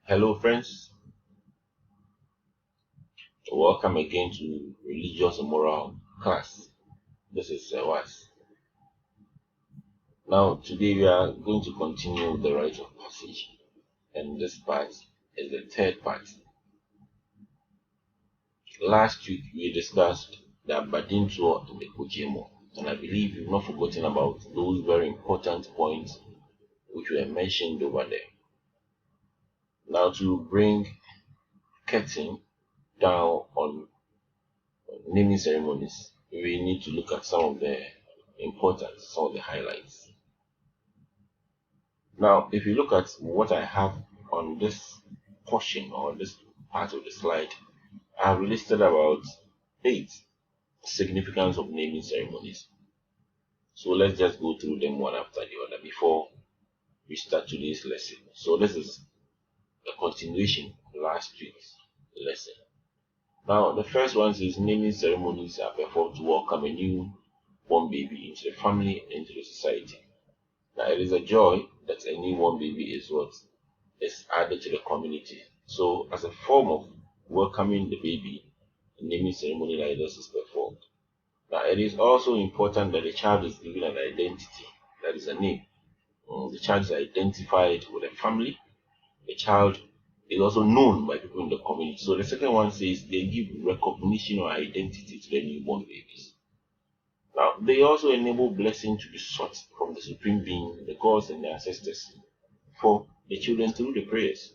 Hello, friends. Welcome again to Religious and Moral class. This is Was. Now, today we are going to continue with the rite of passage, and this part is the third part. Last week we discussed the Aberdeen tour in the Kojemo, and I believe you've not forgotten about those very important points which were mentioned over there. Now, to bring curtain down on naming ceremonies, we need to look at some of the importance, some of the highlights. Now, if you look at what I have on this portion or this part of the slide, I have listed about 8 significance of naming ceremonies. So let's just go through them one after the other before we start today's lesson. So this is a continuation of last week's lesson. Now, the first one is naming ceremonies are performed to welcome a new born baby into the family and into the society. Now, it is a joy that a newborn baby is added to the community. So, as a form of welcoming the baby, a naming ceremony like this is performed. Now, it is also important that the child is given an identity, that is a name. The child is identified with a family. The child is also known by people in the community. So, the second one says they give recognition or identity to the newborn babies. Now, they also enable blessing to be sought from the Supreme Being, the gods, and the ancestors for the children through the prayers.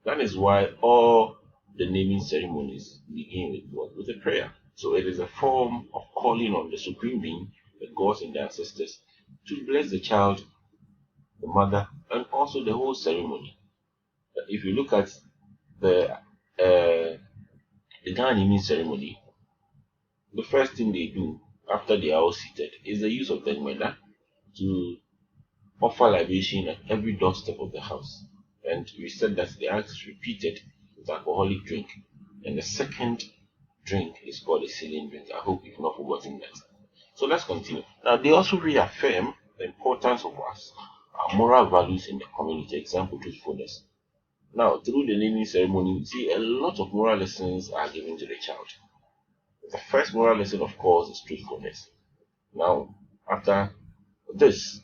That is why all the naming ceremonies begin with what? With a prayer. So it is a form of calling on the Supreme Being, the gods, and the ancestors to bless the child, the mother, and also the whole ceremony. If you look at the Ghana naming ceremony, the first thing they do after they are all seated is the use of the meda to offer libation at every doorstep of the house. And we said that the act is repeated with alcoholic drink. And the second drink is called a sealing drink. I hope you've not forgotten that. So let's continue. Now, they also reaffirm the importance of us, our moral values in the community, example, truthfulness. Now, through the naming ceremony, we see a lot of moral lessons are given to the child. The first moral lesson, of course, is truthfulness. Now, after this,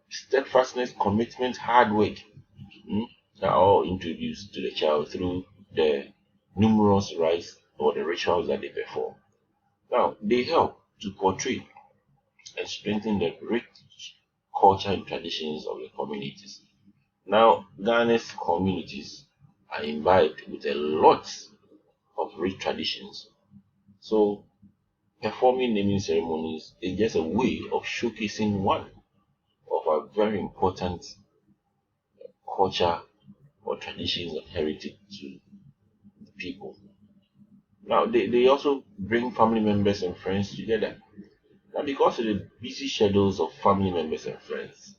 steadfastness, commitment, hard work are all introduced to the child through the numerous rites or the rituals that they perform. Now, they help to portray and strengthen the rich culture and traditions of the communities. Now, Ghana's communities are imbibed with a lot of rich traditions. So, performing naming ceremonies is just a way of showcasing one of our very important culture or traditions and heritage to the people. Now, they also bring family members and friends together. Now, because of the busy schedules of family members and friends,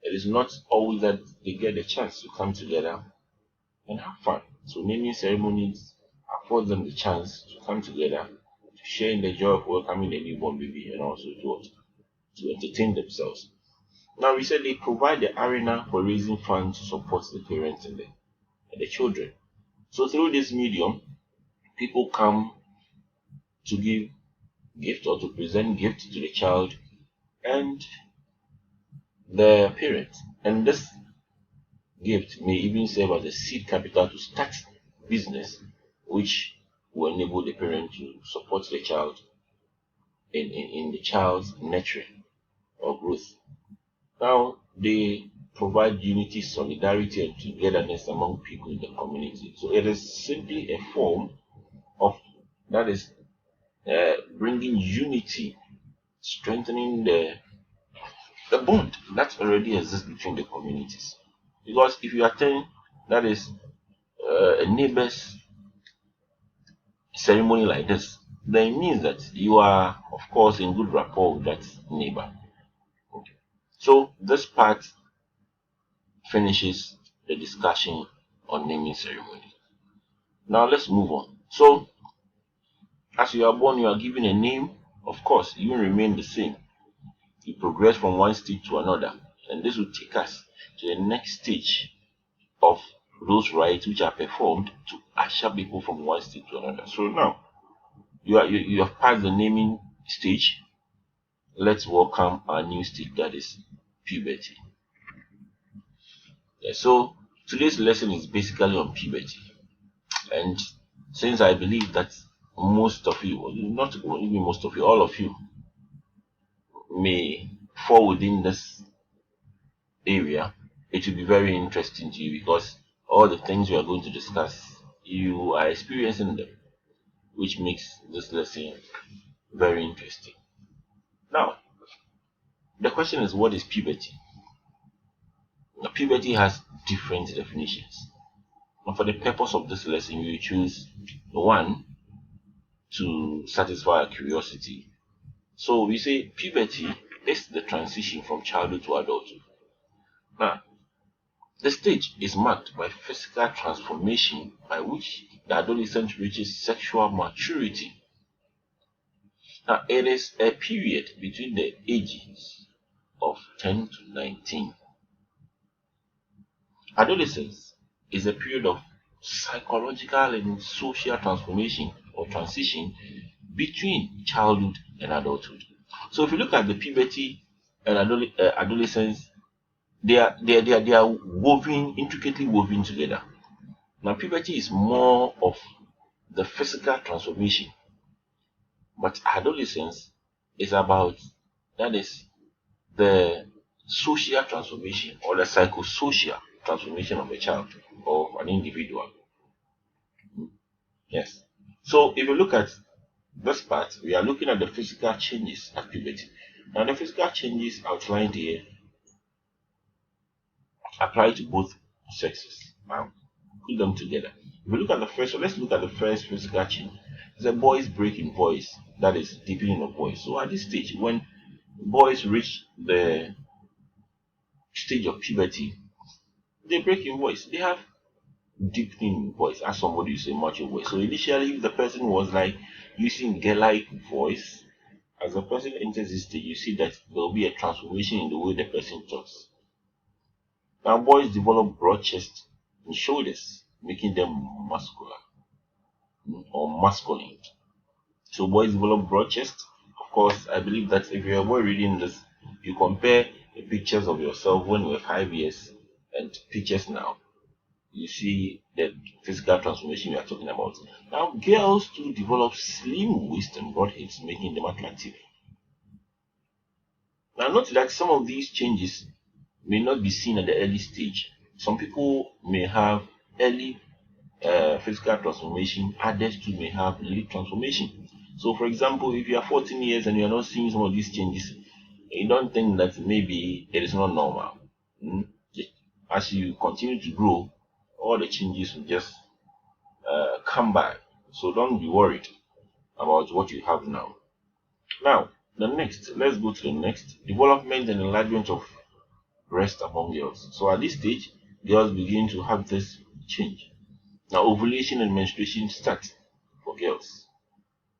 it is not always that they get the chance to come together and have fun. So, naming ceremonies afford them the chance to come together, to share in the joy of welcoming a newborn baby, and also to entertain themselves. Now, we said they provide the arena for raising funds to support the parents and the children. So, through this medium, people come to give gifts or to present gifts to the child and the parents. And this gift may even serve as a seed capital to start business, which will enable the parent to support the child in the child's nurturing or growth. Now, they provide unity, solidarity, and togetherness among people in the community. So it is simply a form of that is bringing unity, strengthening the bond that already exists between the communities. Because if you attend, that is a neighbor's ceremony like this, then it means that you are, of course, in good rapport with that neighbor. Okay. So this part finishes the discussion on naming ceremony. Now let's move on. So, as you are born, you are given a name. Of course, you will remain the same. You progress from one stage to another, and this will take us to the next stage of those rites which are performed to usher people from one state to another. So now you have passed the naming stage. Let's welcome our new state, that is puberty. Yeah, so today's lesson is basically on puberty, and since I believe that most of you, or not even most of you, all of you may fall within this area, it will be very interesting to you because all the things we are going to discuss, you are experiencing them, which makes this lesson very interesting. Now, the question is, what is puberty? Now, puberty has different definitions. And for the purpose of this lesson, we will choose one to satisfy our curiosity. So we say puberty is the transition from childhood to adulthood. Now, the stage is marked by physical transformation by which the adolescent reaches sexual maturity. Now, it is a period between the ages of 10 to 19. Adolescence is a period of psychological and social transformation or transition between childhood and adulthood. So if you look at the puberty and adolescence, they are woven, intricately woven together. Now puberty is more of the physical transformation, but adolescence is about, that is, the social transformation or the psychosocial transformation of a child or an individual. Yes. So if you look at this part, we are looking at the physical changes at puberty. Now the physical changes outlined here apply to both sexes. Now put them together. If you look at the first, so let's look at the first physical change. It's a boy's break in voice, that is deepening of voice. So at this stage, when boys reach the stage of puberty, they break in voice. They have deepening voice, as somebody say mature voice. So initially, if the person was like using girl-like voice, as the person enters this stage, you see that there will be a transformation in the way the person talks. Now, boys develop broad chest and shoulders, making them muscular or masculine. So boys develop broad chest. Of course, I believe that if you're a boy reading this, you compare the pictures of yourself when you were 5 years and pictures now, you see the physical transformation we are talking about. Now, girls too develop slim waist and broad hips, making them attractive. Now, note that some of these changes may not be seen at the early stage. Some people may have early physical transformation, others too may have late transformation. So, for example, if you are 14 years and you are not seeing some of these changes, you don't think that maybe it is not normal. As you continue to grow, all the changes will just come by. So don't be worried about what you have now. Now, let's go to the next, development and enlargement of breast among girls. So at this stage, girls begin to have this change. Now, ovulation and menstruation start for girls.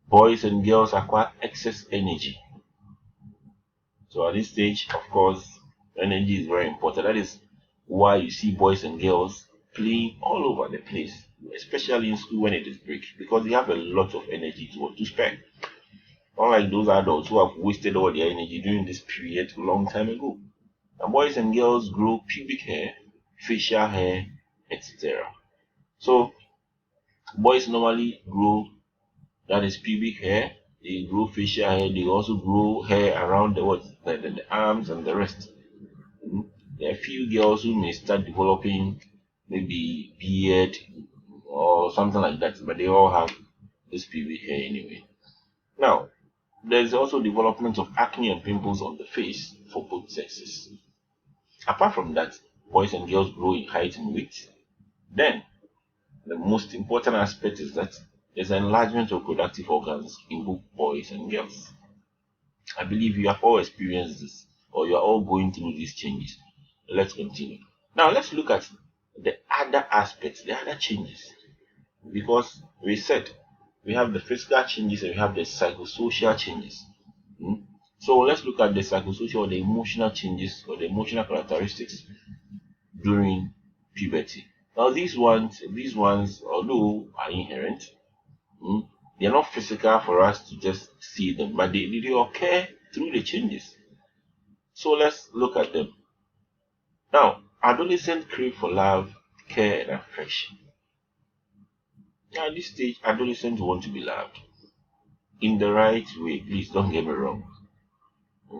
Boys and girls acquire excess energy. So at this stage, of course, energy is very important. That is why you see boys and girls playing all over the place, especially in school when it is break, because they have a lot of energy to spend. Unlike those adults who have wasted all their energy during this period a long time ago. And boys and girls grow pubic hair, facial hair, etc. So boys normally grow, that is pubic hair, they grow facial hair, they also grow hair around the arms and the rest. There are few girls who may start developing maybe beard or something like that, but they all have this pubic hair anyway. Now, there's also development of acne and pimples on the face for both sexes. Apart from that, boys and girls grow in height and weight. Then, the most important aspect is that there's an enlargement of productive organs in both boys and girls. I believe you have all experienced this, or you are all going through these changes. Let's continue. Now, let's look at the other aspects, the other changes. Because we said we have the physical changes and we have the psychosocial changes. So let's look at the psychosocial or the emotional changes or the emotional characteristics during puberty. Now these ones, although are inherent, mm, they are not physical for us to just see them, but they occur through the changes. So let's look at them. Now, adolescents crave for love, care, and affection. Now, at this stage, adolescents want to be loved in the right way. Please don't get me wrong.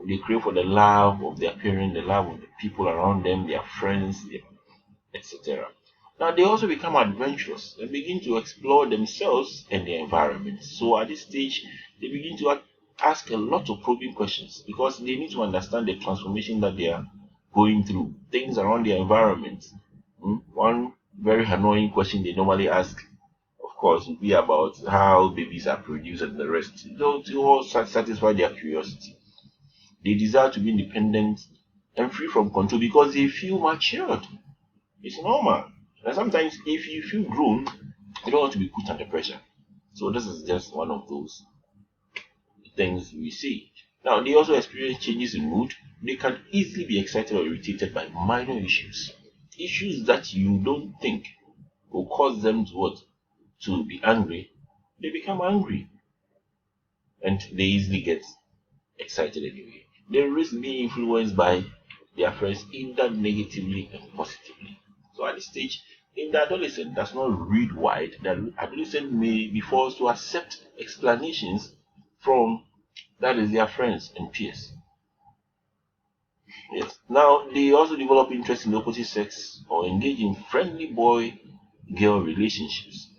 They crave for the love of their parents, the love of the people around them, their friends, etc. Now, they also become adventurous and begin to explore themselves and their environment. So, at this stage, they begin to ask a lot of probing questions because they need to understand the transformation that they are going through, things around their environment. One very annoying question they normally ask, of course, would be about how babies are produced and the rest. To all satisfy their curiosity. They desire to be independent and free from control because they feel matured. It's normal. And sometimes, if you feel grown, you don't want to be put under pressure. So, this is just one of those things we see. Now, they also experience changes in mood. They can easily be excited or irritated by minor issues. Issues that you don't think will cause them to what? To be angry. They become angry. And they easily get excited anyway. They risk being influenced by their friends either negatively and positively. So at this stage, if the adolescent does not read wide, the adolescent may be forced to accept explanations from that is their friends and peers. Yes. Now they also develop interest in the opposite sex or engage in friendly boy-girl relationships.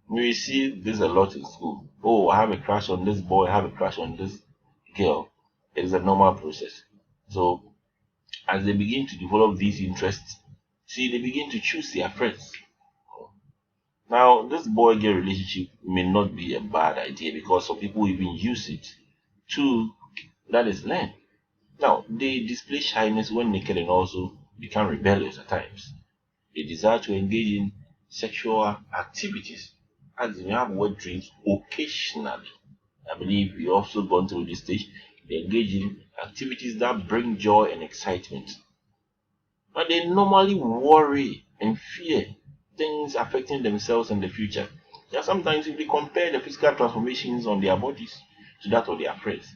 We see this a lot in school. Oh, I have a crush on this boy, I have a crush on this girl. It is a normal process. So as they begin to develop these interests, see they begin to choose their friends. Now this boy girl relationship may not be a bad idea because some people even use it to that is learn. Now they display shyness when naked and also become rebellious at times. They desire to engage in sexual activities as they have wet dreams occasionally. I believe we also gone through this stage. They engage in activities that bring joy and excitement. But they normally worry and fear things affecting themselves in the future. Now, sometimes if they compare the physical transformations on their bodies to that of their friends,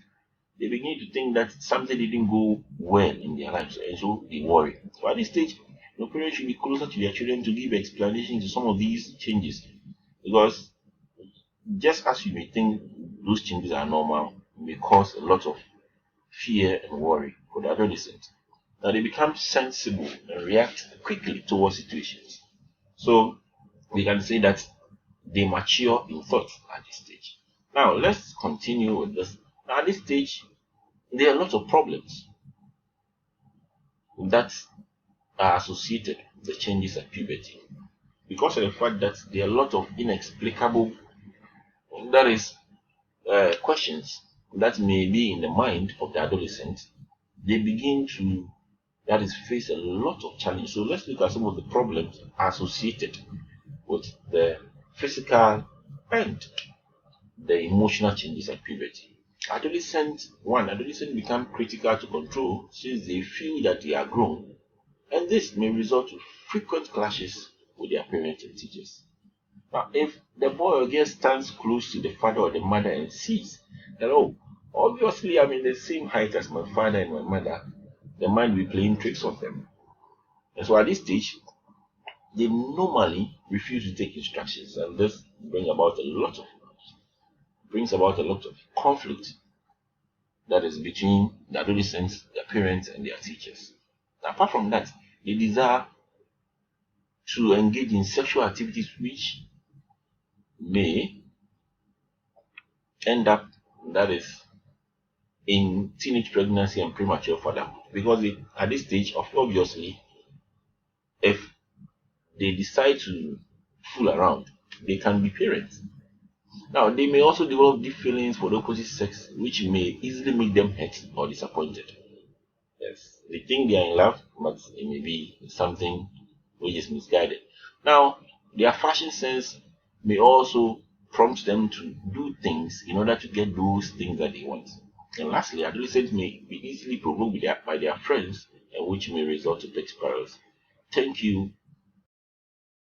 they begin to think that something didn't go well in their lives, and so they worry. So at this stage, parents should be closer to their children to give explanations to some of these changes, because just as you may think those changes are normal, it may cause a lot of fear and worry for the adolescent. Now they become sensible and react quickly towards situations. So we can say that they mature in thought at this stage. Now let's continue with this. Now, at this stage, there are lots of problems that are associated with the changes at puberty because of the fact that there are a lot of inexplicable, that is, questions that may be in the mind of the adolescent. They begin to, that is, face a lot of challenge. So let's look at some of the problems associated with the physical and the emotional changes at puberty. Adolescents become critical to control since they feel that they are grown, and this may result to frequent clashes with their parents and teachers. Now, if the boy or girl stands close to the father or the mother and sees that, oh, obviously I'm in the same height as my father and my mother, the mind will be playing tricks on them. And so at this stage, they normally refuse to take instructions, and this brings about a lot of conflict that is between the adolescents, their parents, and their teachers. Apart from that, they desire to engage in sexual activities which may end up, that is, in teenage pregnancy and premature fatherhood. Because at this stage, obviously, if they decide to fool around, they can be parents. Now, they may also develop deep feelings for the opposite sex, which may easily make them hurt or disappointed. Yes, they think they are in love, but it may be something which is misguided. Now, their fashion sense may also prompt them to do things in order to get those things that they want. And lastly, adolescents may be easily provoked by their friends, and which may result to petty quarrels. Thank you